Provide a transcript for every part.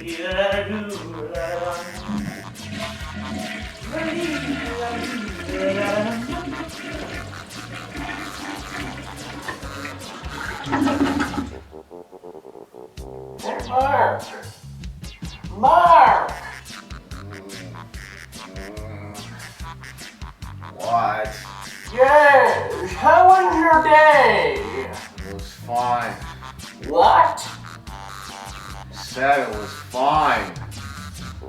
Mark! Mark! What? Yes, how was your day? It was fine. What? Said it was fine.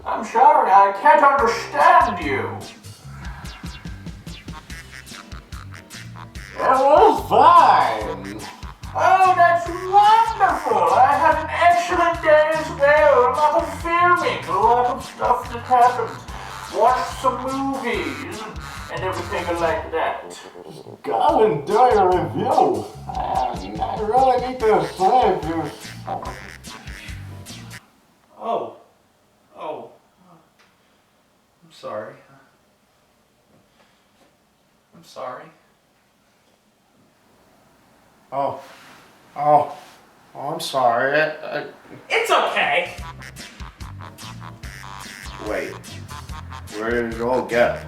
I'm sorry, I can't understand you. It was fine. Oh, that's wonderful. I had an excellent day as well. A lot of filming, a lot of stuff that happened. Watched some movies and everything like that. Go and do your review. I really need to sleep. Oh. I'm sorry. I'm sorry. I'm sorry. It's okay. Wait. Where did it all go?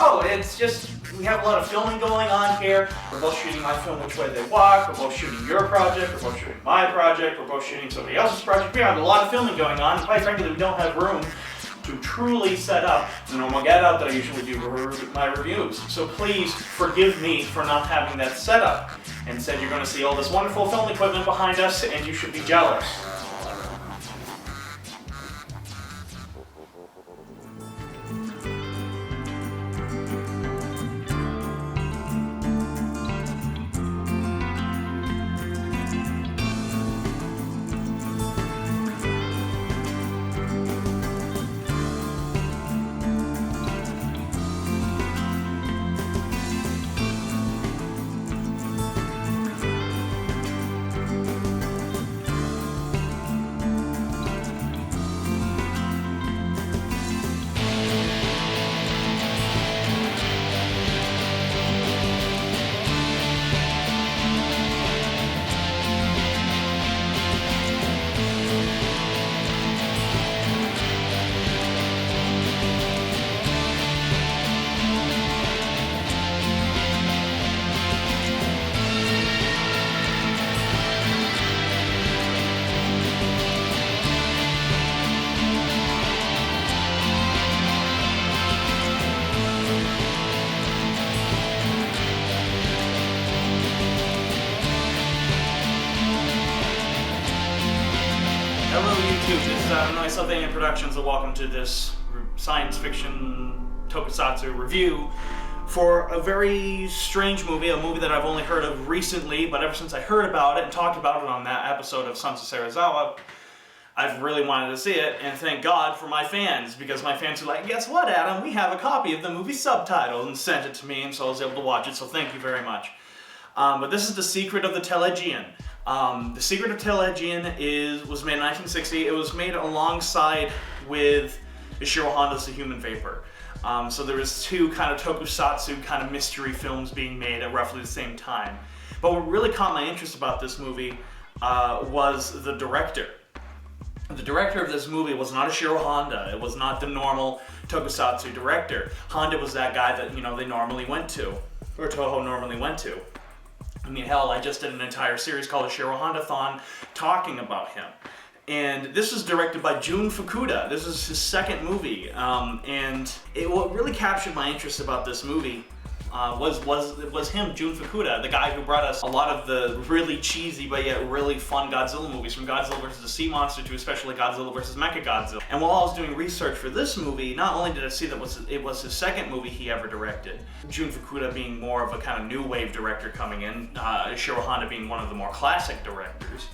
Oh, it's just, we have a lot of filming going on here. We're both shooting my film, Which Way They Walk. We're both shooting your project. We're both shooting my project. We're both shooting somebody else's project. We have a lot of filming going on. And quite frankly, we don't have room to truly set up the normal get out that I usually do for my reviews. So please forgive me for not having that set up. Instead, you're going to see all this wonderful film equipment behind us, and you should be jealous. Hello YouTube, this is Noyes Productions, and welcome to this science fiction Tokusatsu review for a very strange movie, a movie that I've only heard of recently, but ever since I heard about it and talked about it on that episode of Sons of Sekizawa, I've really wanted to see it, and thank God for my fans, because my fans were like, guess what, Adam, we have a copy of the movie subtitled, and sent it to me, and so I was able to watch it, so thank you very much. But this is The Secret of the Telegian. The Secret of Telegian was made in 1960. It was made alongside with Ishiro Honda's The Human Vapor. So there was two kind of tokusatsu kind of mystery films being made at roughly the same time. But what really caught my interest about this movie was the director. The director of this movie was not Ishiro Honda. It was not the normal tokusatsu director. Honda was that guy that, you know, they normally went to, or Toho normally went to. I mean, hell, I just did an entire series called Ishiro Honda-thon talking about him. And this is directed by Jun Fukuda. This is his second movie. And what really captured my interest about this movie was him, Jun Fukuda, the guy who brought us a lot of the really cheesy but yet really fun Godzilla movies, from Godzilla vs. the Sea Monster to especially Godzilla vs. Mechagodzilla. And while I was doing research for this movie, not only did I see that it was his second movie he ever directed, Jun Fukuda being more of a kind of new wave director coming in, Ishiro Honda being one of the more classic directors.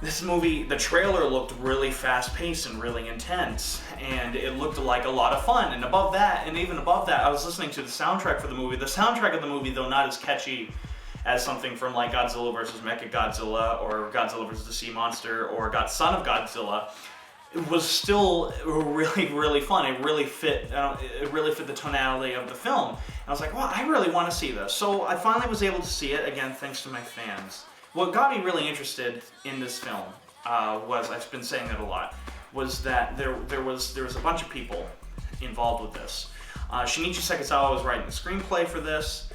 This movie, the trailer looked really fast-paced and really intense, and it looked like a lot of fun. And above that, and even above that, I was listening to the soundtrack for the movie. The soundtrack of the movie, though not as catchy as something from like Godzilla vs. Mechagodzilla or Godzilla vs. the Sea Monster or Son of Godzilla, it was still really, really fun. It really fit the tonality of the film. And I was like, well, I really want to see this. So I finally was able to see it, again, thanks to my fans. What got me really interested in this film was, I've been saying that a lot, was that there was a bunch of people involved with this. Shinichi Sekizawa was writing the screenplay for this.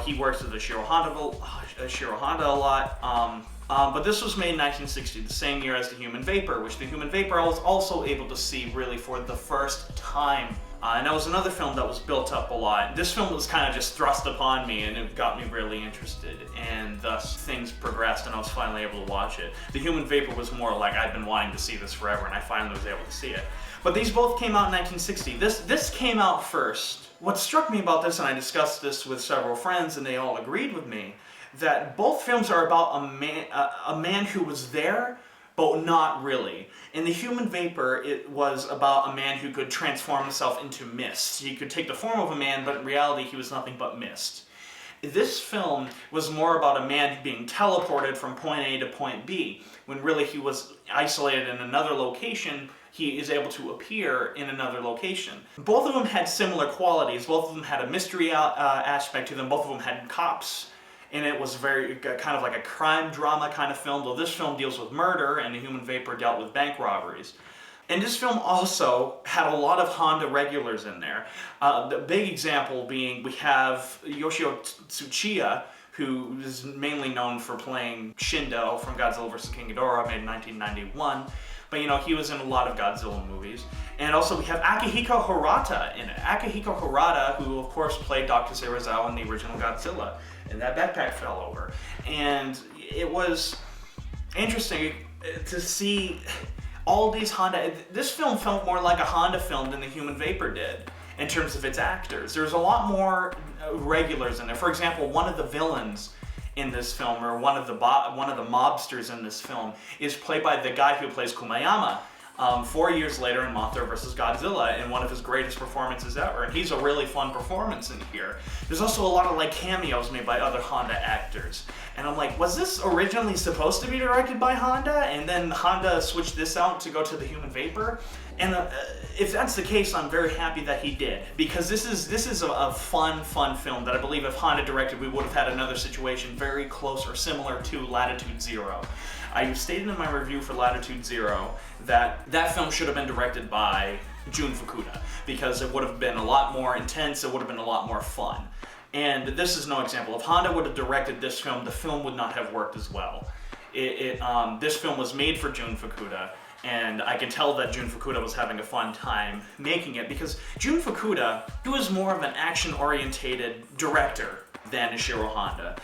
He works with Ishiro Honda a lot. But this was made in 1960, the same year as The Human Vapor, which The Human Vapor I was also able to see really for the first time. And that was another film that was built up a lot. This film was kind of just thrust upon me, and it got me really interested, and thus things progressed, and I was finally able to watch it. The Human Vapor was more like I'd been wanting to see this forever, and I finally was able to see it. But these both came out in 1960. This came out first. What struck me about this, and I discussed this with several friends, and they all agreed with me, that both films are about a man who was there, but not really. In The Human Vapor, it was about a man who could transform himself into mist. He could take the form of a man, but in reality he was nothing but mist. This film was more about a man being teleported from point A to point B, when really he was isolated in another location. He is able to appear in another location. Both of them had similar qualities. Both of them had a mystery aspect to them. Both of them had cops. And it was very kind of like a crime drama kind of film, though this film deals with murder and The Human Vapor dealt with bank robberies. And this film also had a lot of Honda regulars in there. The big example being we have Yoshio Tsuchiya, who is mainly known for playing Shindo from Godzilla vs. King Ghidorah, made in 1991. But he was in a lot of Godzilla movies. And also we have Akihiko Hirata in it. Akihiko Hirata, who of course played Dr. Serizawa in the original Godzilla. And that backpack fell over. And it was interesting to see all these Honda... This film felt more like a Honda film than The Human Vapor did in terms of its actors. There's a lot more regulars in there. For example, one of the villains in this film, or one of the mobsters in this film, is played by the guy who plays Kumayama 4 years later in Mothra vs. Godzilla, in one of his greatest performances ever. And he's a really fun performance in here. There's also a lot of cameos made by other Honda actors. And I'm like, was this originally supposed to be directed by Honda? And then Honda switched this out to go to The Human Vapor? And if that's the case, I'm very happy that he did, because this is a fun film that I believe if Honda directed, we would have had another situation very close or similar to Latitude Zero. I stated in my review for Latitude Zero that film should have been directed by Jun Fukuda, because it would have been a lot more intense, it would have been a lot more fun. And this is no example. If Honda would have directed this film, the film would not have worked as well. This film was made for Jun Fukuda, and I can tell that Jun Fukuda was having a fun time making it, because Jun Fukuda, he was more of an action-orientated director than Ishiro Honda.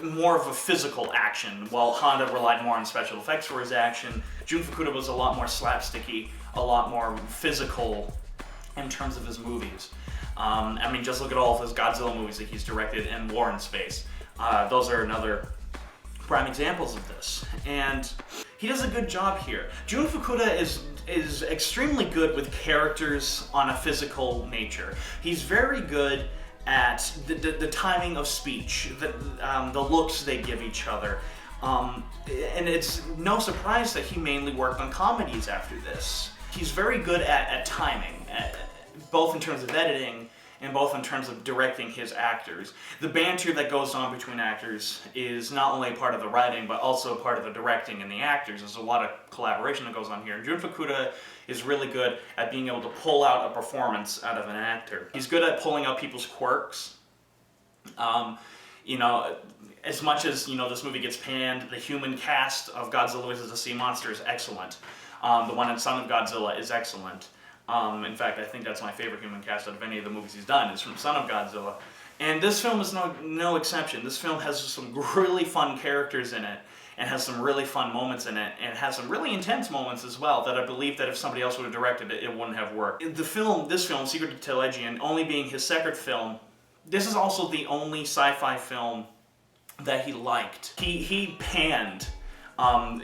More of a physical action, while Honda relied more on special effects for his action. Jun Fukuda was a lot more slapsticky, a lot more physical in terms of his movies. Just look at all of his Godzilla movies that he's directed and War in Space. Those are another prime examples of this. And he does a good job here. Jun Fukuda is extremely good with characters on a physical nature. He's very good at the timing of speech, the looks they give each other. And it's no surprise that he mainly worked on comedies after this. He's very good at timing, both in terms of editing and both in terms of directing his actors. The banter that goes on between actors is not only part of the writing, but also part of the directing and the actors. There's a lot of collaboration that goes on here. Jun Fukuda is really good at being able to pull out a performance out of an actor. He's good at pulling out people's quirks. As much as, this movie gets panned, the human cast of Godzilla vs. the Sea Monster is excellent. The one in Son of Godzilla is excellent. In fact, I think that's my favorite human cast out of any of the movies he's done, is from Son of Godzilla. And this film is no exception. This film has some really fun characters in it, and has some really fun moments in it, and has some really intense moments as well, that I believe that if somebody else would have directed it, it wouldn't have worked. This film, Secret of Telegian, only being his second film, this is also the only sci-fi film that he liked. He panned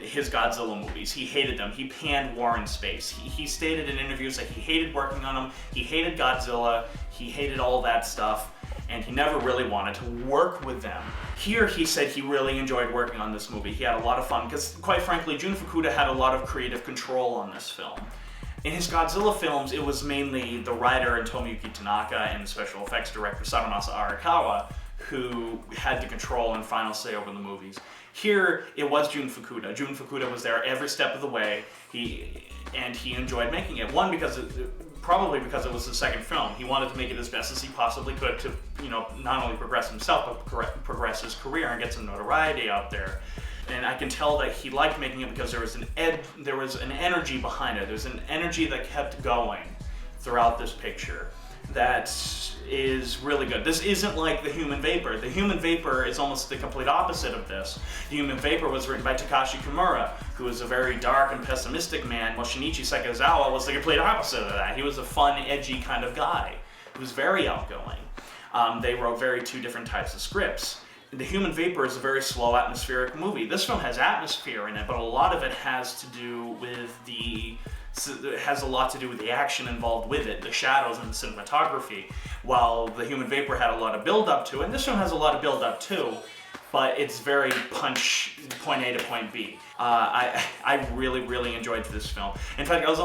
his Godzilla movies. He hated them. He panned War in Space. He stated in interviews that he hated working on them. He hated Godzilla. He hated all that stuff. And he never really wanted to work with them. Here he said he really enjoyed working on this movie. He had a lot of fun because, quite frankly, Jun Fukuda had a lot of creative control on this film. In his Godzilla films, it was mainly the writer and Tomoyuki Tanaka and the special effects director Satomasa Arakawa who had the control and final say over the movies. Here, it was Jun Fukuda. Jun Fukuda was there every step of the way. He enjoyed making it. One, probably because it was his second film. He wanted to make it as best as he possibly could to, not only progress himself, but progress his career and get some notoriety out there. And I can tell that he liked making it because there was an energy behind it. There's an energy that kept going throughout this picture that is really good. This isn't like The Human Vapor. The Human Vapor is almost the complete opposite of this. The Human Vapor was written by Takeshi Kimura, who was a very dark and pessimistic man, while Shinichi Sekizawa was the complete opposite of that. He was a fun, edgy kind of guy who was very outgoing. They wrote two different types of scripts. The Human Vapor is a very slow, atmospheric movie. This film has atmosphere in it, but a lot of it has to do with the action involved with it, the shadows and the cinematography. While The Human Vapor had a lot of build-up to it, and this film has a lot of build-up too, but it's very point A to point B. I really, really enjoyed this film. In fact, I was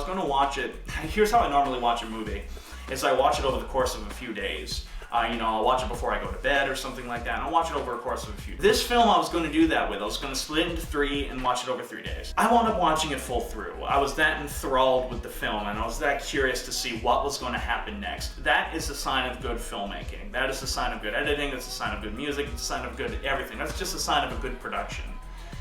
going to watch it. Here's how I normally watch a movie: is I watch it over the course of a few days. I'll watch it before I go to bed or something like that, and I'll watch it over a course of a few days. This film I was going to do that with. I was going to split it into 3 and watch it over 3 days. I wound up watching it full through. I was that enthralled with the film, and I was that curious to see what was going to happen next. That is a sign of good filmmaking. That is a sign of good editing. That's a sign of good music. It's a sign of good everything. That's just a sign of a good production.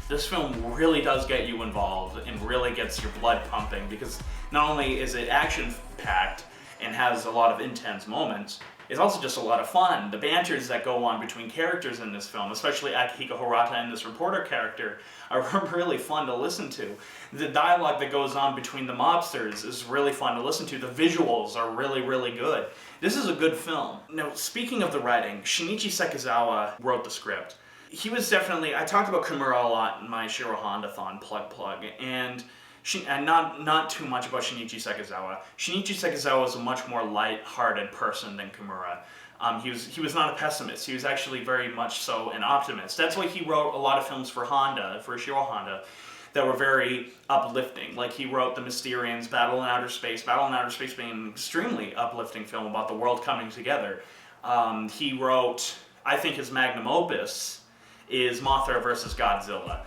This film really does get you involved and really gets your blood pumping, because not only is it action-packed and has a lot of intense moments, it's also just a lot of fun. The banters that go on between characters in this film, especially Akihiko Hirata and this reporter character, are really fun to listen to. The dialogue that goes on between the mobsters is really fun to listen to. The visuals are really, really good. This is a good film. Now, speaking of the writing, Shinichi Sekizawa wrote the script. He was definitely, I talked about Kimura a lot in my Shiro Honda-thon plug, and not too much about Shinichi Sekizawa. Shinichi Sekizawa was a much more light-hearted person than Kimura. He was not a pessimist. He was actually very much so an optimist. That's why he wrote a lot of films for Shiro Honda, that were very uplifting. Like he wrote The Mysterians, Battle in Outer Space being an extremely uplifting film about the world coming together. He wrote, I think his magnum opus is Mothra versus Godzilla,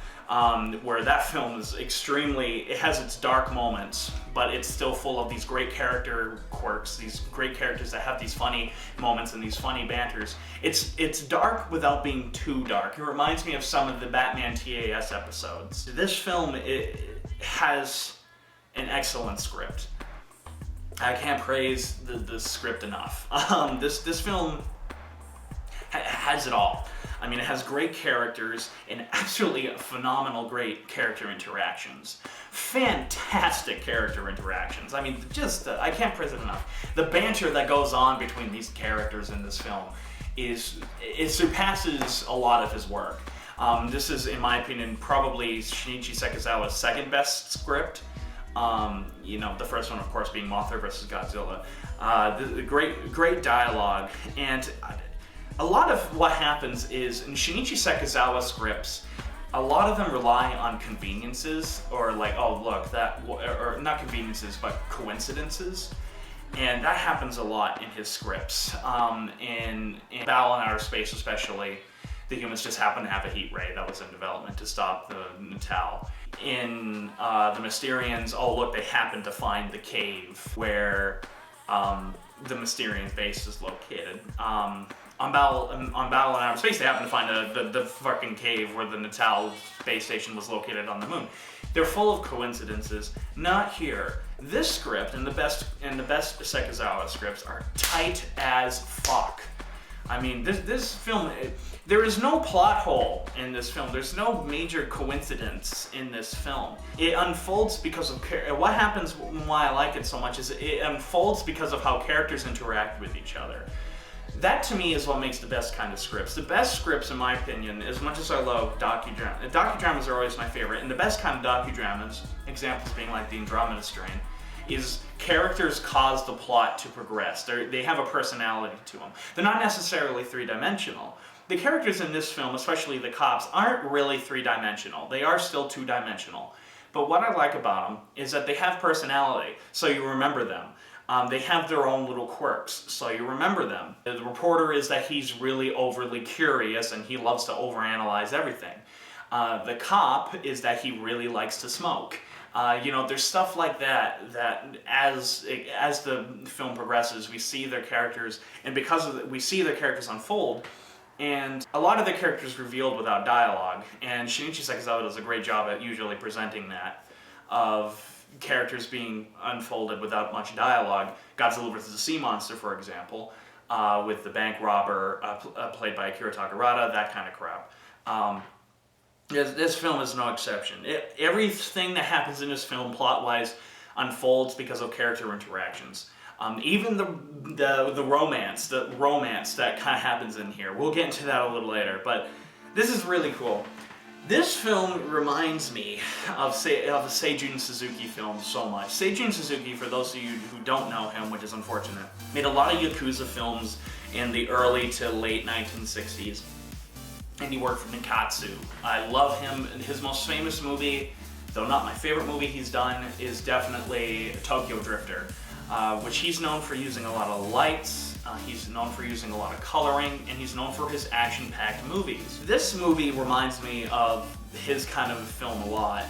where that film is it has its dark moments, but it's still full of these great character quirks, these great characters that have these funny moments and these funny banters. It's dark without being too dark. It reminds me of some of the Batman TAS episodes. This film, it has an excellent script. I can't praise the script enough. This film has it all. I mean, it has great characters and absolutely phenomenal great character interactions. Fantastic character interactions. I mean, I can't praise it enough. The banter that goes on between these characters in this film it surpasses a lot of his work. This is, in my opinion, probably Shinichi Sekizawa's second best script. The first one, of course, being Mothra versus Godzilla. The great dialogue, and a lot of what happens is in Shinichi Sekizawa scripts, a lot of them rely on conveniences, or like, oh look, or not conveniences, but coincidences. And that happens a lot in his scripts. In Battle in Outer Space especially, the humans just happen to have a heat ray that was in development to stop the Natal. In the Mysterians, oh look, they happen to find the cave where the Mysterian base is located. On Battle in Outer Space, they happen to find the fucking cave where the Natal base station was located on the moon. They're full of coincidences. Not here. This script and the best Sekizawa scripts are tight as fuck. I mean, this film, there is no plot hole in this film. There's no major coincidence in this film. It unfolds because of what happens. Why I like it so much is it unfolds because of how characters interact with each other. That to me is what makes the best kind of scripts. The best scripts, in my opinion, as much as I love docudramas are always my favorite, and the best kind of docudramas, examples being like the Andromeda Strain, is characters cause the plot to progress. They have a personality to them. They're not necessarily three-dimensional. The characters in this film, especially the cops, aren't really three-dimensional. They are still two-dimensional. But what I like about them is that they have personality, so you remember them. they have their own little quirks, so you remember them. The reporter is that he's really overly curious and he loves to overanalyze everything. The cop is that he really likes to smoke. There's stuff like that as the film progresses, we see their characters, and we see their characters unfold, and a lot of the characters revealed without dialogue, and Shinichi Sekizawa does a great job at usually presenting that, of characters being unfolded without much dialogue. Godzilla vs. the Sea Monster, for example, with the bank robber played by Akira Takarada, that kind of crap. This film is no exception. Everything that happens in this film, plot-wise, unfolds because of character interactions. Even the romance that kind of happens in here. We'll get into that a little later, but this is really cool. This film reminds me of a Seijun Suzuki film so much. Seijun Suzuki, for those of you who don't know him, which is unfortunate, made a lot of Yakuza films in the early to late 1960s. And he worked for Nikatsu. I love him. His most famous movie, though not my favorite movie he's done, is definitely Tokyo Drifter, which he's known for using a lot of lights, he's known for using a lot of coloring, and he's known for his action-packed movies. This movie reminds me of his kind of film a lot.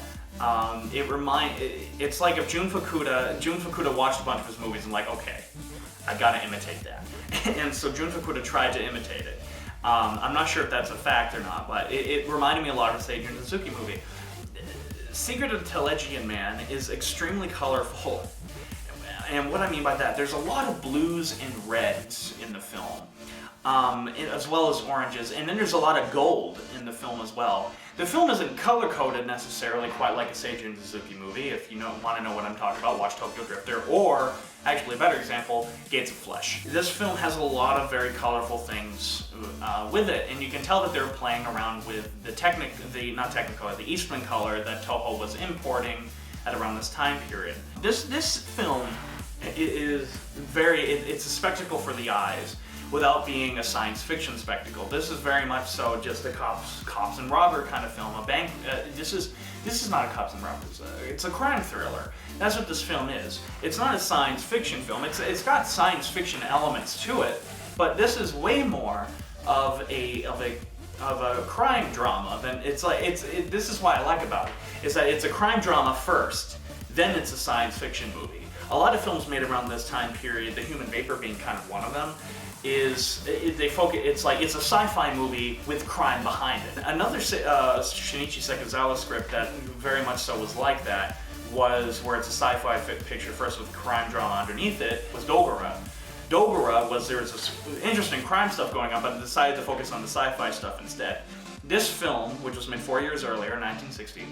It's like if Jun Fukuda watched a bunch of his movies and like, okay, I gotta imitate that. And so Jun Fukuda tried to imitate it. I'm not sure if that's a fact or not, but it reminded me a lot of a Seijun Suzuki movie. Secret of the Telegian Man is extremely colorful. And what I mean by that, there's a lot of blues and reds in the film, as well as oranges, and then there's a lot of gold in the film as well. The film isn't color-coded necessarily quite like a Seijun Suzuki movie. If you want to know what I'm talking about, watch Tokyo Drifter, or, actually a better example, Gates of Flesh. This film has a lot of very colorful things with it, and you can tell that they're playing around with the Eastman color that Toho was importing at around this time period. This film it's a spectacle for the eyes without being a science fiction spectacle. This is very much so just a cops and robber kind of film. This is not a cops and robbers. It's a crime thriller. That's what this film is. It's not a science fiction film. It's got science fiction elements to it, but this is way more of a crime drama than this is what I like about it, is that it's a crime drama first, then it's a science fiction movie. A lot of films made around this time period, The Human Vapor being kind of one of them, it's a sci-fi movie with crime behind it. Another Shinichi Sekizawa script that very much so was like that was where it's a sci-fi picture first with crime drama underneath it, was Dogora. Dogora there was this interesting crime stuff going on, but decided to focus on the sci-fi stuff instead. This film, which was made 4 years earlier, 1960,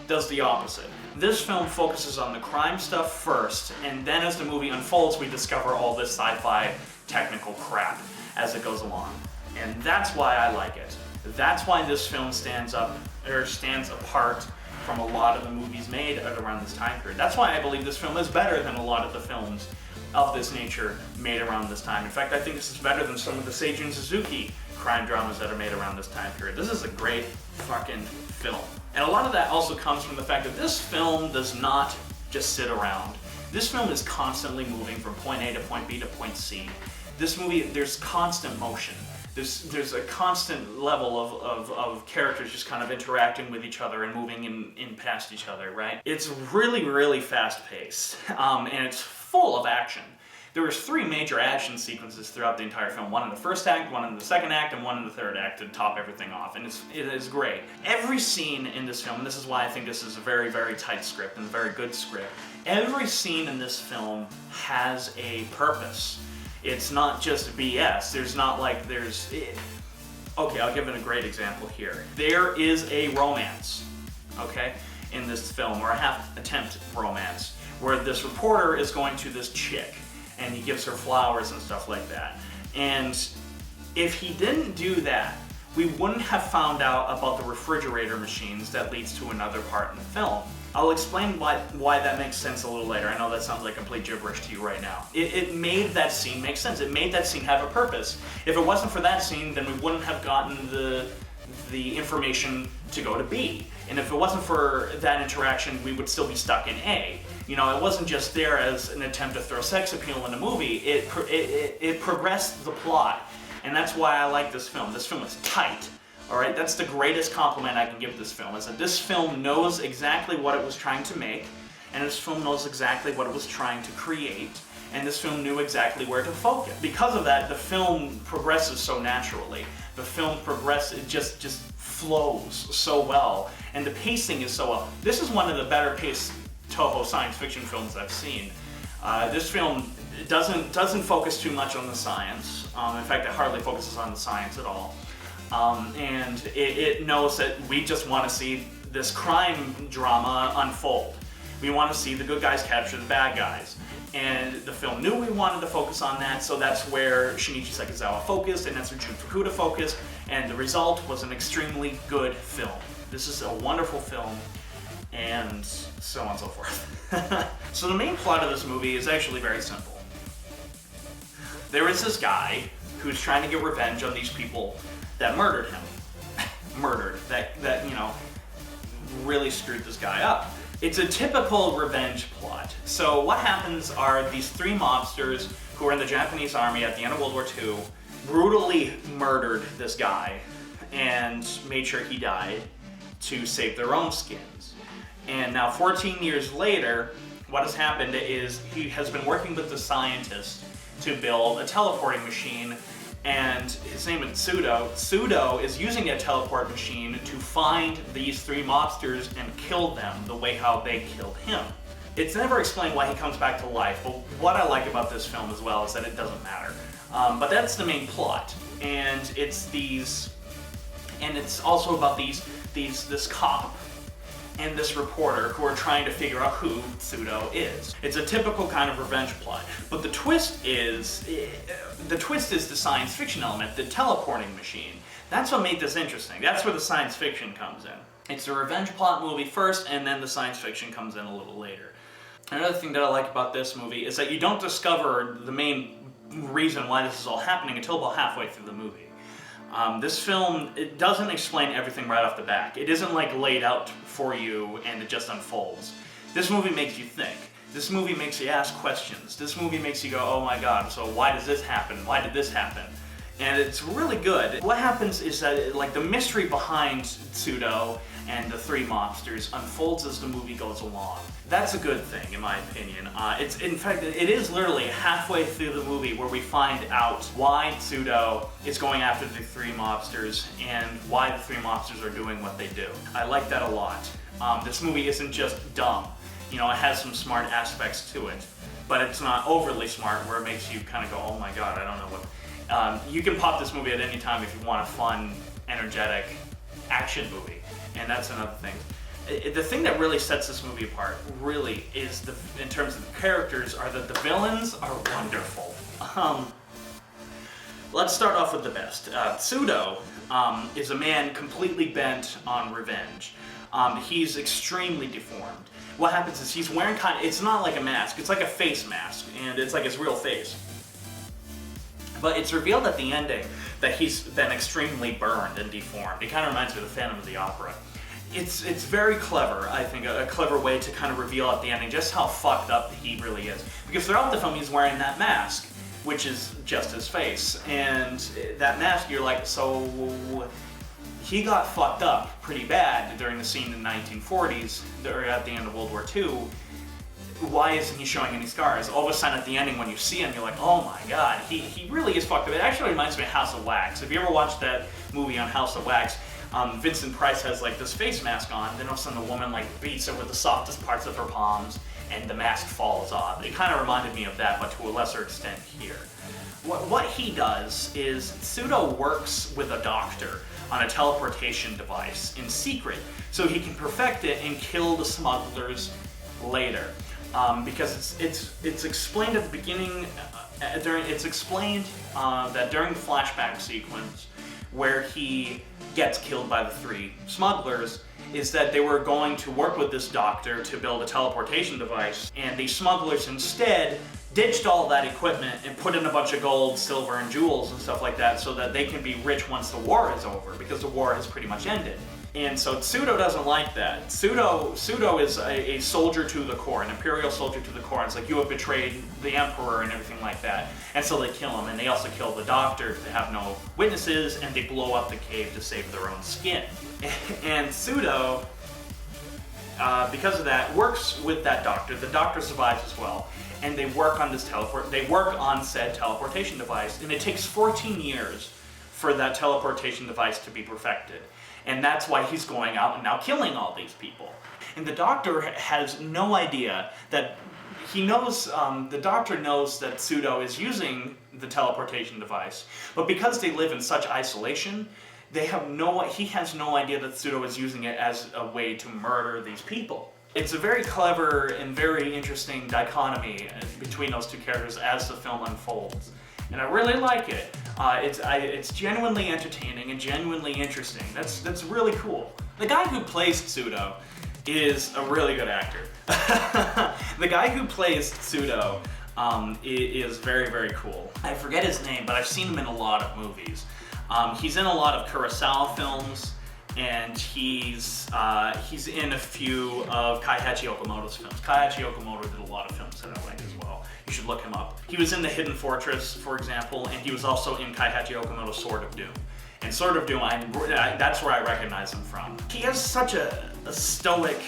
does the opposite. This film focuses on the crime stuff first, and then as the movie unfolds, we discover all this sci-fi technical crap as it goes along. And that's why I like it. That's why this film stands apart from a lot of the movies made at around this time period. That's why I believe this film is better than a lot of the films of this nature made around this time. In fact, I think this is better than some of the Seijun Suzuki crime dramas that are made around this time period. This is a great fucking film. And a lot of that also comes from the fact that this film does not just sit around. This film is constantly moving from point A to point B to point C. This movie, there's constant motion. There's a constant level of characters just kind of interacting with each other and moving in past each other, right? It's really, really fast-paced, and it's full of action. There was 3 major action sequences throughout the entire film. One in the first act, one in the second act, and one in the third act to top everything off. And it is great. Every scene in this film, and this is why I think this is a very, very tight script and a very good script, every scene in this film has a purpose. It's not just BS. Okay, I'll give it a great example here. There is a romance, okay, in this film, or a half-attempt romance, where this reporter is going to this chick, and he gives her flowers and stuff like that. And if he didn't do that, we wouldn't have found out about the refrigerator machines that leads to another part in the film. I'll explain why that makes sense a little later. I know that sounds like complete gibberish to you right now. It made that scene make sense. It made that scene have a purpose. If it wasn't for that scene, then we wouldn't have gotten the information to go to B. And if it wasn't for that interaction, we would still be stuck in A. You know, it wasn't just there as an attempt to throw sex appeal in the movie. It progressed the plot, and that's why I like this film. This film is tight. All right, that's the greatest compliment I can give this film, is that this film knows exactly what it was trying to make, and this film knows exactly what it was trying to create, and this film knew exactly where to focus. Because of that, the film progresses so naturally. The film it just flows so well, and the pacing is so well. This is one of the better paced Toho science fiction films I've seen. This film doesn't focus too much on the science. In fact, it hardly focuses on the science at all. And it knows that we just want to see this crime drama unfold. We want to see the good guys capture the bad guys. And the film knew we wanted to focus on that, so that's where Shinichi Sekizawa focused, and that's where Jun Fukuda focused, and the result was an extremely good film. This is a wonderful film, and so on and so forth. So the main plot of this movie is actually very simple. There is this guy who's trying to get revenge on these people that murdered him. That, you know, really screwed this guy up. It's a typical revenge plot. So what happens are these three mobsters who were in the Japanese army at the end of World War II brutally murdered this guy and made sure he died to save their own skins. And now 14 years later, what has happened is he has been working with the scientist to build a teleporting machine, and his name is Pseudo. Pseudo is using a teleport machine to find these three mobsters and kill them the way how they killed him. It's never explained why he comes back to life, but what I like about this film as well is that it doesn't matter. But that's the main plot, and it's also about this cop and this reporter who are trying to figure out who Pseudo is. It's a typical kind of revenge plot, but the twist is the science fiction element, the teleporting machine. That's what made this interesting. That's where the science fiction comes in. It's a revenge plot movie first, and then the science fiction comes in a little later. Another thing that I like about this movie is that you don't discover the main reason why this is all happening until about halfway through the movie. This film, it doesn't explain everything right off the bat. It isn't like laid out for you and it just unfolds. This movie makes you think. This movie makes you ask questions. This movie makes you go, oh my god, so why does this happen? Why did this happen? And it's really good. What happens is that like the mystery behind Pseudo and the three mobsters unfolds as the movie goes along. That's a good thing, in my opinion. In fact, it is literally halfway through the movie where we find out why Pseudo is going after the three mobsters and why the three mobsters are doing what they do. I like that a lot. This movie isn't just dumb. You know, it has some smart aspects to it, but it's not overly smart where it makes you kind of go, oh my god, I don't know what. You can pop this movie at any time if you want a fun, energetic action movie, and that's another thing. The thing that really sets this movie apart, really, is in terms of the characters, are that the villains are wonderful. Let's start off with the best. Pseudo is a man completely bent on revenge. He's extremely deformed. What happens is he's wearing it's not like a mask, it's like a face mask, and it's like his real face. But it's revealed at the ending that he's been extremely burned and deformed. It kind of reminds me of the Phantom of the Opera. It's very clever, I think, a clever way to kind of reveal at the ending just how fucked up he really is. Because throughout the film he's wearing that mask, which is just his face. And that mask, you're like, so he got fucked up pretty bad during the scene in the 1940s, or at the end of World War II. Why isn't he showing any scars? All of a sudden at the ending when you see him, you're like, oh my god, he really is fucked up. It actually reminds me of House of Wax. If you ever watched that movie on House of Wax, Vincent Price has like this face mask on, then all of a sudden the woman like beats her with the softest parts of her palms, and the mask falls off. It kind of reminded me of that, but to a lesser extent here. What he does is Pseudo works with a doctor on a teleportation device in secret, so he can perfect it and kill the smugglers later. Because it's explained at the beginning, it's explained that during the flashback sequence where he gets killed by the three smugglers, is that they were going to work with this doctor to build a teleportation device, and the smugglers instead ditched all that equipment and put in a bunch of gold, silver, and jewels and stuff like that so that they can be rich once the war is over, because the war has pretty much ended. And so Tsudo doesn't like that. Tsudo is a soldier to the core, an imperial soldier to the core. It's like, you have betrayed the emperor and everything like that. And so they kill him, and they also kill the doctor to have no witnesses, and they blow up the cave to save their own skin. And Tsudo, because of that, works with that doctor. The doctor survives as well. And they work on this said teleportation device, and it takes 14 years for that teleportation device to be perfected. And that's why he's going out and now killing all these people. And the doctor has no idea that the doctor knows that Tsudo is using the teleportation device, but because they live in such isolation, he has no idea that Tsudo is using it as a way to murder these people. It's a very clever and very interesting dichotomy between those two characters as the film unfolds. And I really like it. It's genuinely entertaining and genuinely interesting. That's really cool. The guy who plays Tsudo is a really good actor. The guy who plays Tsudo is very, very cool. I forget his name, but I've seen him in a lot of movies. He's in a lot of Kurosawa films, and he's in a few of Keiichi Okamoto's films. Keiichi Okamoto did a lot of films that I like as well. You should look him up. He was in The Hidden Fortress, for example, and he was also in Keiichi Okamoto's Sword of Doom. And Sword of Doom, that's where I recognize him from. He has such a stoic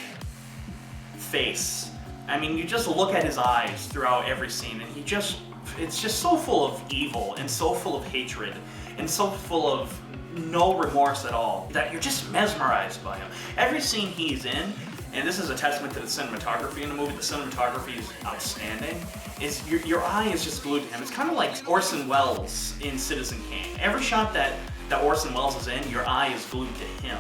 face. I mean, you just look at his eyes throughout every scene, and it's just so full of evil, and so full of hatred, and so full of no remorse at all, that you're just mesmerized by him. Every scene he's in, and this is a testament to the cinematography in the movie, the cinematography is outstanding, your eye is just glued to him. It's kind of like Orson Welles in Citizen Kane. Every shot that Orson Welles is in, your eye is glued to him,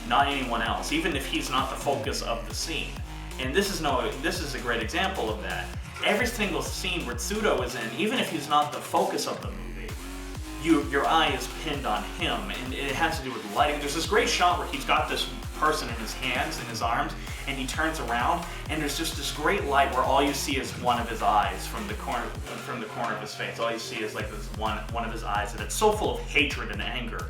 not anyone else, even if he's not the focus of the scene. And this is a great example of that. Every single scene where Tsudo is in, even if he's not the focus of the movie, your eye is pinned on him, and it has to do with lighting. There's this great shot where he's got this person in his hands, in his arms, and he turns around, and there's just this great light where all you see is one of his eyes from the corner of his face. All you see is like this one of his eyes, and it's so full of hatred and anger.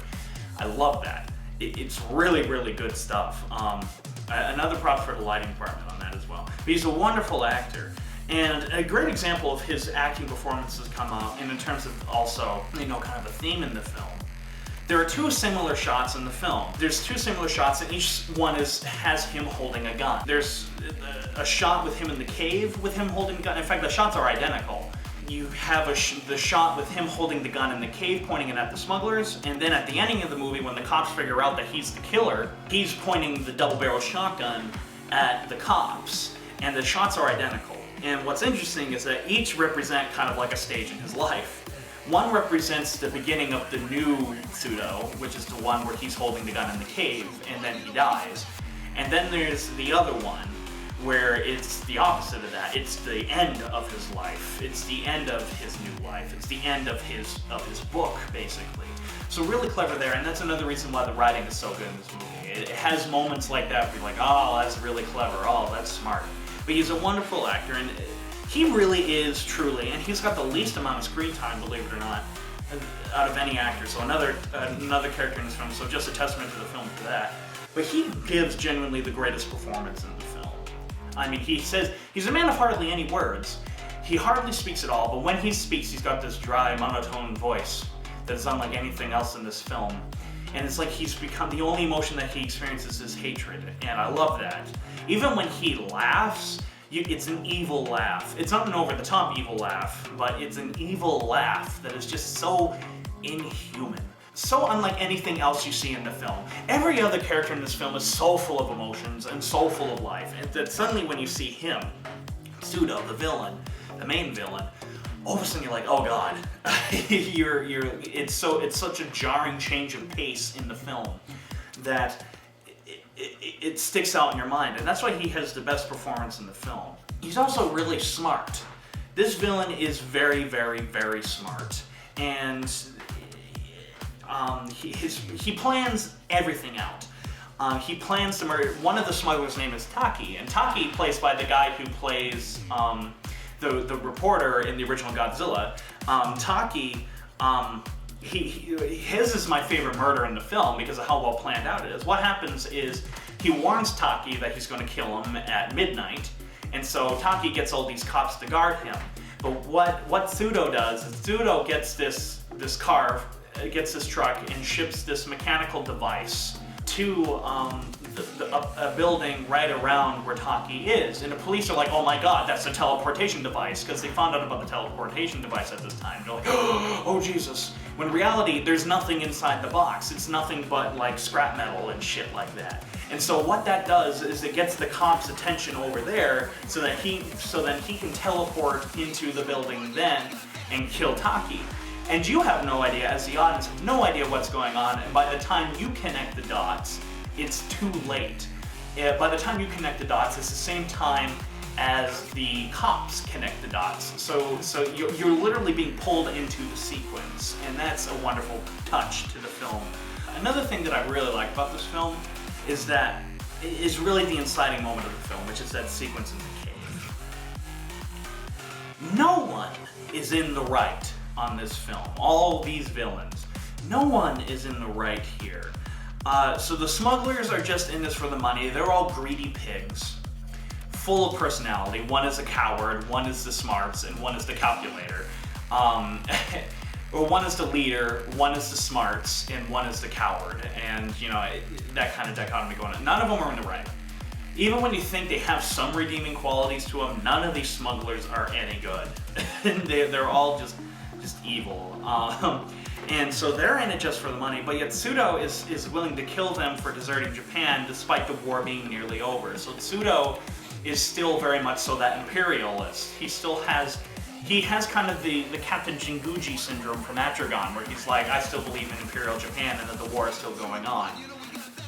I love that. It's really, really good stuff. Another prop for the lighting department on that as well. But he's a wonderful actor. And a great example of his acting performances come out, and in terms of also, kind of the theme in the film. There are two similar shots in the film. There's two similar shots, and each one has him holding a gun. There's a shot with him in the cave with him holding the gun. In fact, the shots are identical. You have the shot with him holding the gun in the cave, pointing it at the smugglers, and then at the ending of the movie, when the cops figure out that he's the killer, he's pointing the double-barrel shotgun at the cops, and the shots are identical. And what's interesting is that each represent kind of like a stage in his life. One represents the beginning of the new Tsudo, which is the one where he's holding the gun in the cave, and then he dies. And then there's the other one, where it's the opposite of that. It's the end of his life. It's the end of his new life. It's the end of his book, basically. So really clever there, and that's another reason why the writing is so good in this movie. It has moments like that where you're like, oh, that's really clever, oh, that's smart. But he's a wonderful actor, and he really is truly, and he's got the least amount of screen time, believe it or not, out of any actor. So another character in this film, so just a testament to the film for that. But he gives genuinely the greatest performance in the film. I mean, he says, he's a man of hardly any words. He hardly speaks at all, but when he speaks, he's got this dry, monotone voice that is unlike anything else in this film. And it's like he's become, the only emotion that he experiences is hatred, and I love that. Even when he laughs, it's an evil laugh. It's not an over-the-top evil laugh, but it's an evil laugh that is just so inhuman. So unlike anything else you see in the film. Every other character in this film is so full of emotions and so full of life, and that suddenly when you see him, Tsudo, the villain, the main villain, all of a sudden you're like, oh god. It's such a jarring change of pace in the film that it sticks out in your mind, and that's why he has the best performance in the film. He's also really smart. This villain is very, very, very smart, and he plans everything out. He plans to murder. One of the smugglers' name is Taki, and Taki, plays by the guy who plays the reporter in the original Godzilla. Taki his is my favorite murder in the film because of how well planned out it is. What happens is he warns Taki that he's going to kill him at midnight, and so Taki gets all these cops to guard him. But what Tsudo does is Tsudo gets this truck and ships this mechanical device to a building right around where Taki is. And the police are like, oh my god, that's a teleportation device, because they found out about the teleportation device at this time. They're like, oh Jesus. When in reality, there's nothing inside the box. It's nothing but like scrap metal and shit like that. And so what that does is it gets the cops' attention over there so that he can teleport into the building then and kill Taki. And you have no idea, as the audience, have no idea what's going on, and by the time you connect the dots, it's too late. By the time you connect the dots, it's the same time as the cops connect the dots. So you're literally being pulled into the sequence, and that's a wonderful touch to the film. Another thing that I really like about this film is really the inciting moment of the film, which is that sequence in the cave. No one is in the right on this film. All these villains. No one is in the right here. So the smugglers are just in this for the money. They're all greedy pigs, full of personality. One is a coward, one is the smarts, and one is the calculator. Or one is the leader, one is the smarts, and one is the coward. And, you know, that kind of dichotomy going on. None of them are in the right. Even when you think they have some redeeming qualities to them, none of these smugglers are any good. They're all just evil. And so they're in it just for the money, but yet Tsudo is willing to kill them for deserting Japan despite the war being nearly over. So Tsudo is still very much so that imperialist. He has kind of the Captain Jinguji syndrome from Atragon, where he's like, I still believe in Imperial Japan and that the war is still going on.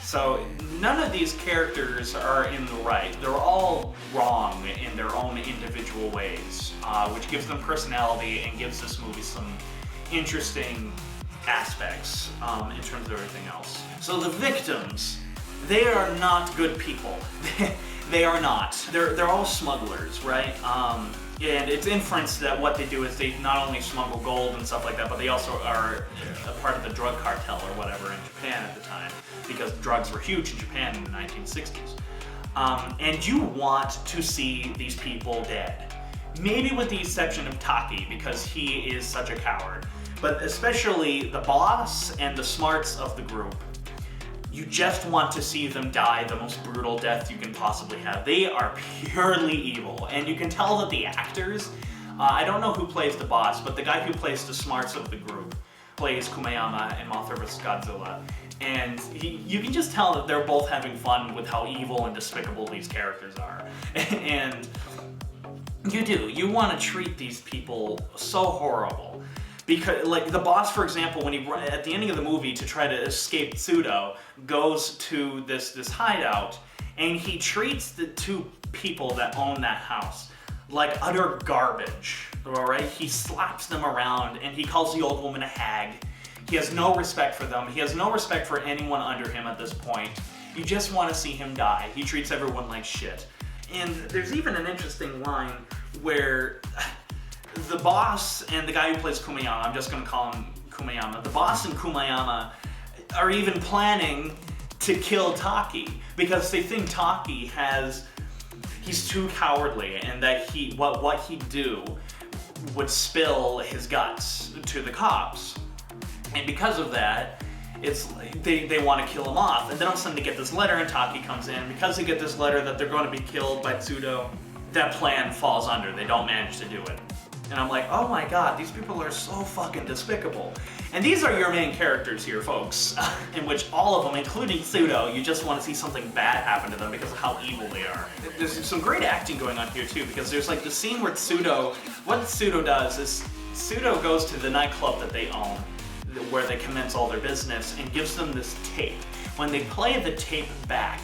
So none of these characters are in the right. They're all wrong in their own individual ways, which gives them personality and gives this movie some interesting aspects in terms of everything else. So the victims, they are not good people. They are not. They're all smugglers, right? And it's inference that what they do is they not only smuggle gold and stuff like that, but they also are a part of the drug cartel or whatever in Japan at the time, because drugs were huge in Japan in the 1960s. And you want to see these people dead. Maybe with the exception of Taki, because he is such a coward. But especially the boss and the smarts of the group. You just want to see them die the most brutal death you can possibly have. They are purely evil. And you can tell that the actors, I don't know who plays the boss, but the guy who plays the smarts of the group plays Kumayama in Mothra vs. Godzilla. And you can just tell that they're both having fun with how evil and despicable these characters are. And you want to treat these people so horrible. Because, like, the boss, for example, when he, at the ending of the movie, to try to escape Tsudo, goes to this hideout, and he treats the two people that own that house like utter garbage, alright? He slaps them around, and he calls the old woman a hag. He has no respect for them. He has no respect for anyone under him at this point. You just want to see him die. He treats everyone like shit. And there's even an interesting line where the boss and the guy who plays Kumayama, I'm just going to call him Kumayama, the boss and Kumayama are even planning to kill Taki because they think Taki he's too cowardly and that what he'd do would spill his guts to the cops. And because of that, it's they want to kill him off. And then all of a sudden they get this letter and Taki comes in. Because they get this letter that they're going to be killed by Tsudo, that plan falls under. They don't manage to do it. And I'm like, oh my god, these people are so fucking despicable. And these are your main characters here, folks, in which all of them, including Tsudo, you just want to see something bad happen to them because of how evil they are. There's some great acting going on here too, because there's like the scene where what Tsudo does is, Tsudo goes to the nightclub that they own, where they commence all their business, and gives them this tape. When they play the tape back,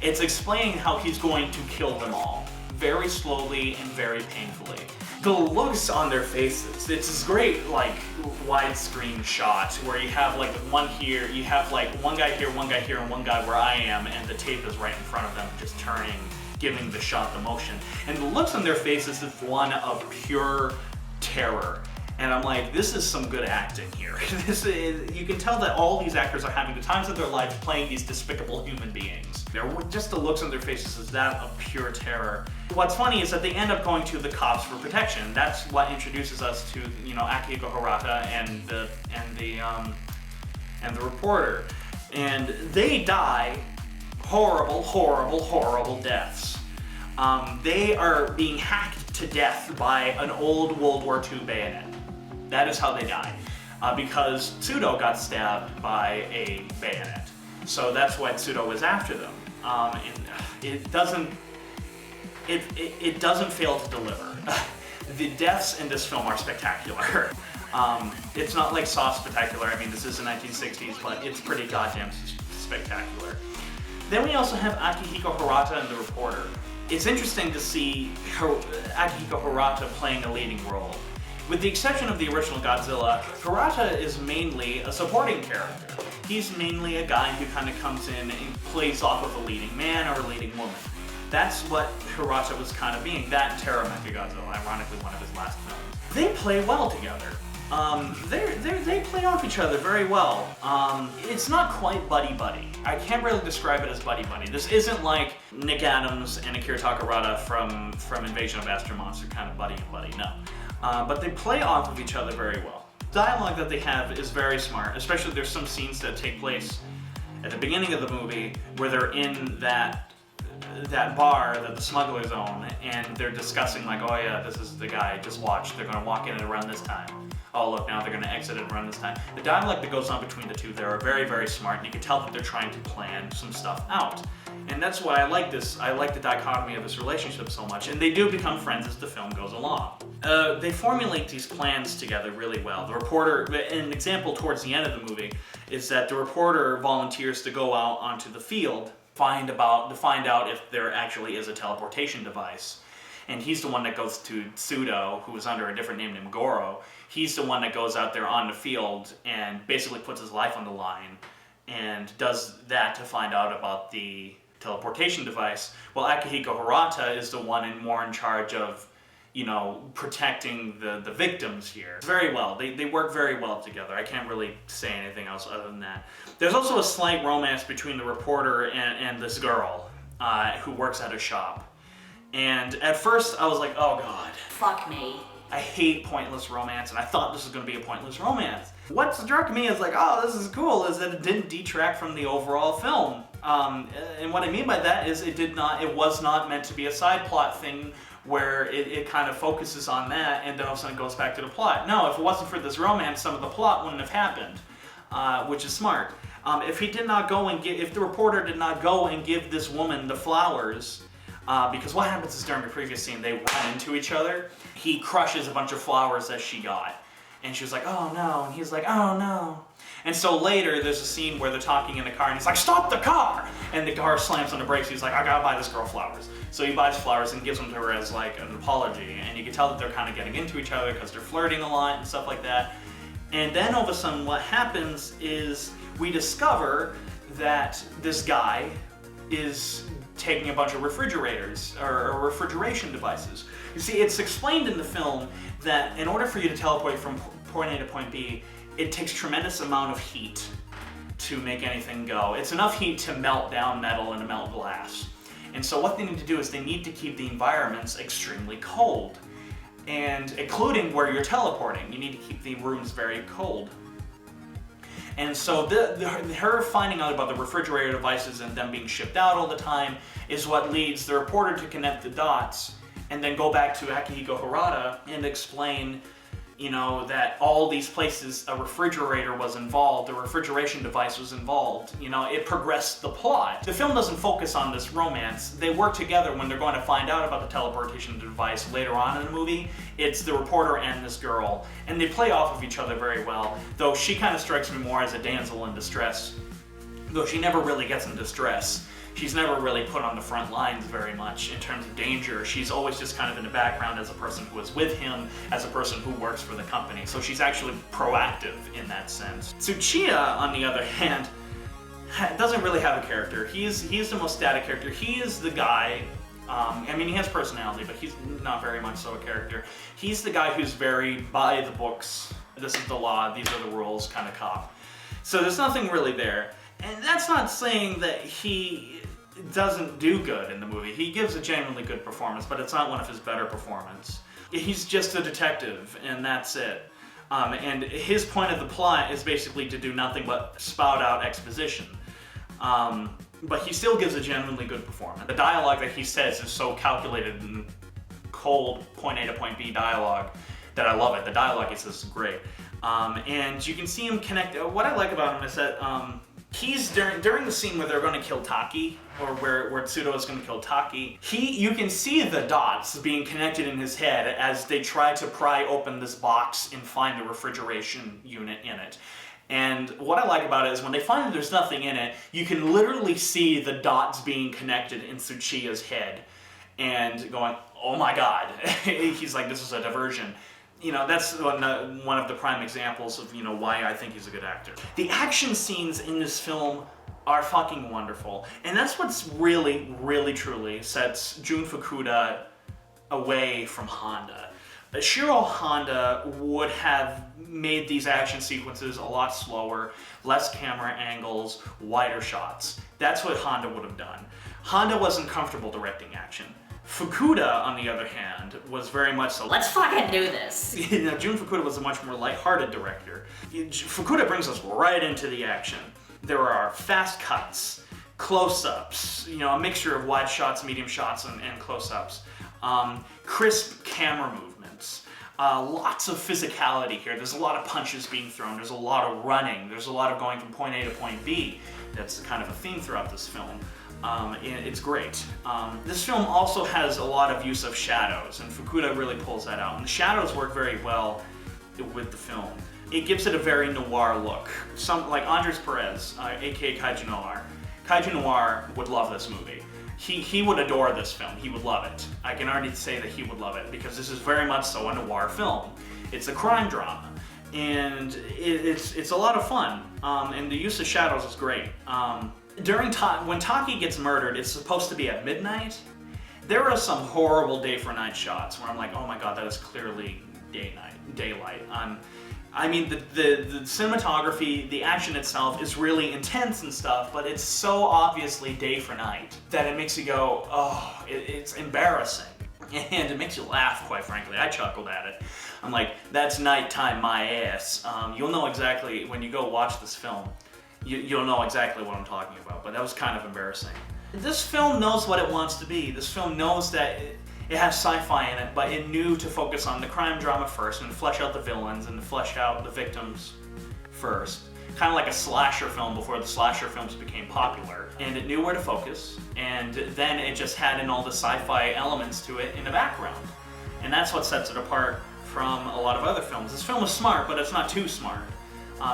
it's explaining how he's going to kill them all, very slowly and very painfully. The looks on their faces, it's this great like widescreen shot where you have like one here, you have like one guy here, and one guy where I am, and the tape is right in front of them, just turning, giving the shot the motion. And the looks on their faces is one of pure terror. And I'm like, this is some good acting here. You can tell that all these actors are having the times of their lives playing these despicable human beings. Just the looks on their faces is that of pure terror. What's funny is that they end up going to the cops for protection. That's what introduces us to, Akihiko Hirata and the reporter. And they die horrible, horrible, horrible deaths. They are being hacked to death by an old World War II bayonet. That is how they die, because Tsudo got stabbed by a bayonet. So that's why Tsudo was after them. And it doesn't fail to deliver. The deaths in this film are spectacular. It's not like soft spectacular. I mean, this is the 1960s, but it's pretty goddamn spectacular. Then we also have Akihiko Hirata and the reporter. It's interesting to see Akihiko Hirata playing a leading role. With the exception of the original Godzilla, Hirata is mainly a supporting character. He's mainly a guy who kind of comes in and plays off of a leading man or a leading woman. That's what Hirata was kind of being, that and Terra Mechagodzilla, ironically one of his last films. They play well together. They play off each other very well. It's not quite buddy-buddy. I can't really describe it as buddy-buddy. This isn't like Nick Adams and Akira Takarada from Invasion of Astro Monster kind of buddy and buddy, no. But they play off of each other very well. The dialogue that they have is very smart, especially there's some scenes that take place at the beginning of the movie where they're in that bar that the smugglers own, and they're discussing like, oh yeah, this is the guy, just watch, they're gonna walk in at around this time. Oh look, now they're gonna exit at around this time. The dialogue that goes on between the two there are very, very smart, and you can tell that they're trying to plan some stuff out. And that's why I like this. I like the dichotomy of this relationship so much, and they do become friends as the film goes along. They formulate these plans together really well. The reporter, an example towards the end of the movie, is that the reporter volunteers to go out onto the field to find out if there actually is a teleportation device. And he's the one that goes to Tsudo, who is under a different name named Goro. He's the one that goes out there on the field and basically puts his life on the line and does that to find out about the teleportation device. Well, Akihiko Hirata is the one more in charge of, protecting the victims here. Very well. They work very well together. I can't really say anything else other than that. There's also a slight romance between the reporter and this girl who works at a shop. And at first I was like, oh god. Fuck me. I hate pointless romance, and I thought this was going to be a pointless romance. What struck me as like, oh, this is cool, is that it didn't detract from the overall film. And what I mean by that is it was not meant to be a side plot thing where it kind of focuses on that and then all of a sudden goes back to the plot. No, if it wasn't for this romance, some of the plot wouldn't have happened, which is smart. If the reporter did not go and give this woman the flowers, because what happens is during the previous scene, they run into each other. He crushes a bunch of flowers that she got. And she was like, oh no. And he's like, oh no. And so later, there's a scene where they're talking in the car, and he's like, stop the car! And the car slams on the brakes. He's like, I gotta buy this girl flowers. So he buys flowers and gives them to her as like an apology. And you can tell that they're kind of getting into each other because they're flirting a lot and stuff like that. And then all of a sudden, what happens is we discover that this guy is taking a bunch of refrigerators or refrigeration devices. You see, it's explained in the film that in order for you to teleport from point A to point B, it takes tremendous amount of heat to make anything go. It's enough heat to melt down metal and to melt glass. And so what they need to do is they need to keep the environments extremely cold. And including where you're teleporting, you need to keep the rooms very cold. And so her finding out about the refrigerator devices and them being shipped out all the time is what leads the reporter to connect the dots and then go back to Akihiko Hirata and explain, that all these places a refrigerator was involved, a refrigeration device was involved. It progressed the plot. The film doesn't focus on this romance. They work together when they're going to find out about the teleportation device later on in the movie. It's the reporter and this girl, and they play off of each other very well, though she kind of strikes me more as a damsel in distress, though she never really gets in distress. She's never really put on the front lines very much in terms of danger. She's always just kind of in the background as a person who is with him, as a person who works for the company. So she's actually proactive in that sense. Tsuchiya, on the other hand, doesn't really have a character. He's the most static character. He is the guy I mean, he has personality, but he's not very much so a character. He's the guy who's very by the books, this is the law, these are the rules kind of cop. So there's nothing really there. And that's not saying that he doesn't do good in the movie. He gives a genuinely good performance, but it's not one of his better performances. He's just a detective, and that's it. And his point of the plot is basically to do nothing but spout out exposition. But he still gives a genuinely good performance. The dialogue that he says is so calculated and cold, point A to point B dialogue, that I love it. The dialogue he says is great. And you can see him connect. What I like about him is that he's during the scene where they're going to kill Taki, or where Tsudo is going to kill Taki, you can see the dots being connected in his head as they try to pry open this box and find the refrigeration unit in it. And what I like about it is when they find that there's nothing in it, you can literally see the dots being connected in Tsuchiya's head and going, oh my god. He's like, this is a diversion. You know, that's one of the prime examples of, you know, why I think he's a good actor. The action scenes in this film are fucking wonderful. And that's what's really, really, truly sets Jun Fukuda away from Honda. Shiro Honda would have made these action sequences a lot slower, less camera angles, wider shots. That's what Honda would have done. Honda wasn't comfortable directing action. Fukuda, on the other hand, was very much so, let's fucking do this. You know, Jun Fukuda was a much more lighthearted director. Fukuda brings us right into the action. There are fast cuts, close-ups, you know, a mixture of wide shots, medium shots, and close-ups. Crisp camera movements. Lots of physicality here. There's a lot of punches being thrown. There's a lot of running. There's a lot of going from point A to point B. That's kind of a theme throughout this film. It's great. This film also has a lot of use of shadows, and Fukuda really pulls that out. And the shadows work very well with the film. It gives it a very noir look. Like Andres Perez, aka Kaiju Noir. Kaiju Noir would love this movie. He would adore this film. He would love it. I can already say that he would love it because this is very much so a noir film. It's a crime drama, and it's a lot of fun. And the use of shadows is great. When Taki gets murdered, it's supposed to be at midnight. There are some horrible day for night shots where I'm like, oh my god, that is clearly daylight. I mean, the cinematography, the action itself is really intense and stuff, but it's so obviously day for night that it makes you go, oh, it's embarrassing. And it makes you laugh, quite frankly. I chuckled at it. I'm like, that's nighttime my ass. You'll know exactly, when you go watch this film, you'll know exactly what I'm talking about, but that was kind of embarrassing. This film knows what it wants to be. This film knows that it has sci-fi in it, but it knew to focus on the crime drama first and flesh out the villains and flesh out the victims first. Kind of like a slasher film before the slasher films became popular. And it knew where to focus, and then it just had in all the sci-fi elements to it in the background. And that's what sets it apart from a lot of other films. This film is smart, but it's not too smart.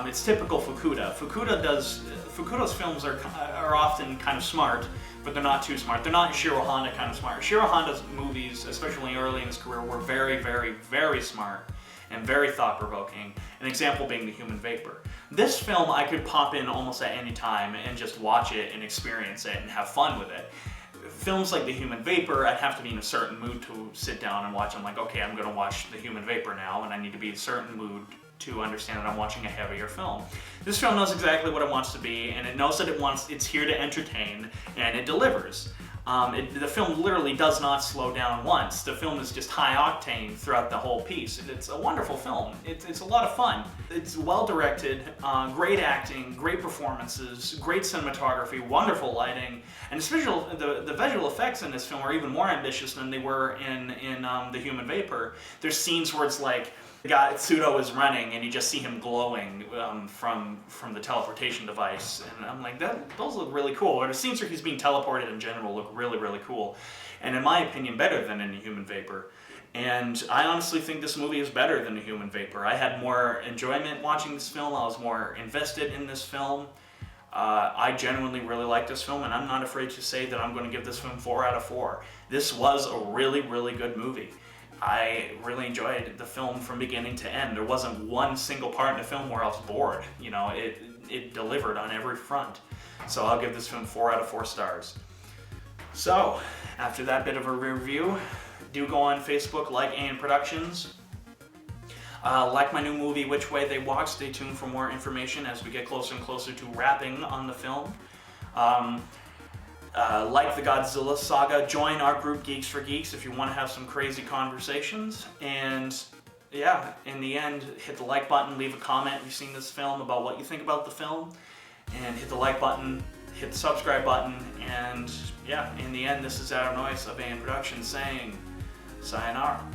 It's typical Fukuda. Fukuda's films are often kind of smart, but they're not too smart. They're not Shiro Honda kind of smart. Shiro Honda's movies, especially early in his career, were very, very, very smart and very thought-provoking. An example being The Human Vapor. This film I could pop in almost at any time and just watch it and experience it and have fun with it. Films like The Human Vapor, I'd have to be in a certain mood to sit down and watch. I'm like, okay, I'm gonna watch The Human Vapor now, and I need to be in a certain mood to understand that I'm watching a heavier film. This film knows exactly what it wants to be, and it knows that it's here to entertain, and it delivers. The film literally does not slow down once. The film is just high octane throughout the whole piece. It's a wonderful film. It's a lot of fun. It's well directed, great acting, great performances, great cinematography, wonderful lighting, and the visual effects in this film are even more ambitious than they were in The Human Vapor. There's scenes where it's like, the guy, Tsudo, is running and you just see him glowing from the teleportation device. And I'm like, those look really cool. Or the scenes where he's being teleported in general look really, really cool. And in my opinion, better than in The Human Vapor. And I honestly think this movie is better than The Human Vapor. I had more enjoyment watching this film. I was more invested in this film. I genuinely really like this film, and I'm not afraid to say that I'm going to give this film 4 out of 4. This was a really, really good movie. I really enjoyed the film from beginning to end. There wasn't one single part in the film where I was bored. You know, it delivered on every front. So I'll give this film 4 out of 4 stars. So, after that bit of a review, do go on Facebook, like AN Productions. Like my new movie, Which Way They Walk. Stay tuned for more information as we get closer and closer to wrapping on the film. Like the Godzilla saga, join our group Geeks for Geeks if you want to have some crazy conversations. And yeah, in the end, hit the like button, leave a comment if you've seen this film about what you think about the film. And hit the like button, hit the subscribe button, and yeah, in the end, this is Adam Noyes of AN Productions saying sayonara.